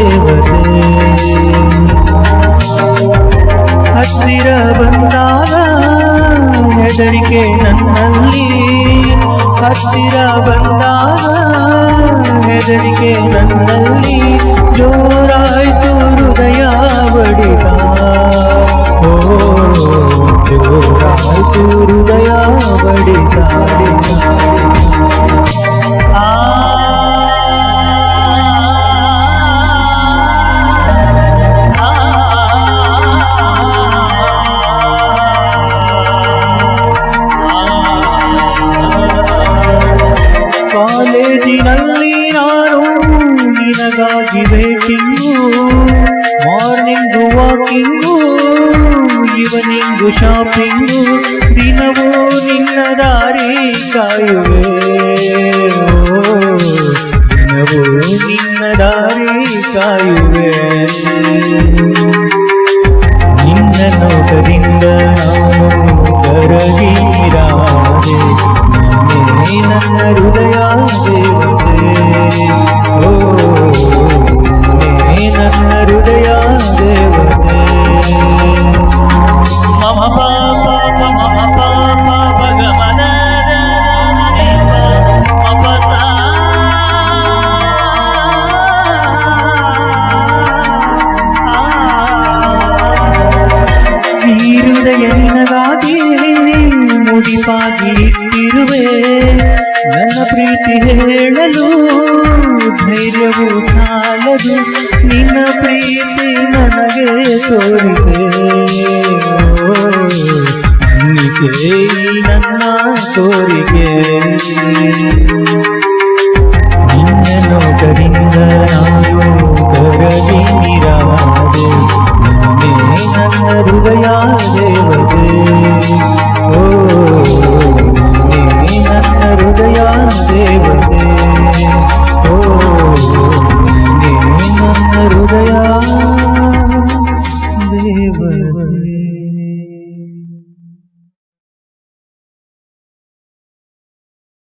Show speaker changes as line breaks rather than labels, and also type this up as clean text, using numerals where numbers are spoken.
ದೇವತೆ ಹತ್ತಿರ ಬಂದಾಗ ಹೆದರಿಕೆ ನನ್ನಲ್ಲಿ ಹತ್ತಿರ ಬಂದಾಗ ಹೆದರಿಕೆ ನನ್ನಲ್ಲಿ ಜೋರಾಯ್ತು ಹೃದಯ ಬಡಿತ ಓ ಜೋರಾಯ್ತು ಹೃದಯ ಬಡಿತ ಕಾಲೇಜಿನಲ್ಲಿ ನಾನು ನಿನಗಾಗಿ ವೇಟಿಂಗು ಮಾರ್ನಿಂಗು ವಾಕಿಂಗು ಈವನಿಂಗು ಶಾಪಿಂಗು ದಿನವೂ ನಿನ್ನ ದಾರಿ ಕಾಯುವೆ ದಿನವೂ ನಿನ್ನ ದಾರಿ ಕಾಯುವೆ ನಿನ್ನ ನೋಟದಿಂದ ನಾನು ಕರಗಿರಾದೆ ನನ್ನ ಹೃದಯ ದೇವತೆ ಓ ನನ್ನ ಹೃದಯ ದೇವತೆ ಮಮ ಪಾಪ ಮಮ ಪಾಪ ಭಗವನ ಈ ಹೃದಯ ನಿನಗಾಗಿ ಮುಡಿಪಾಗಿ ಇಟ್ಟಿರುವೆ ನನ್ನ ಪ್ರೀತಿ ಹೇಳಲು ಧೈರ್ಯವು ಸಾಲದು ನಿನ್ನ ಪ್ರೀತಿ ನನಗೆ ತೋರಿಸೆ ಅನ್ನಿಸೆ ನನ್ನ ತೋರಿಕೆ ನಿನ್ನ ನೋಟದಿಂದ ನಾನು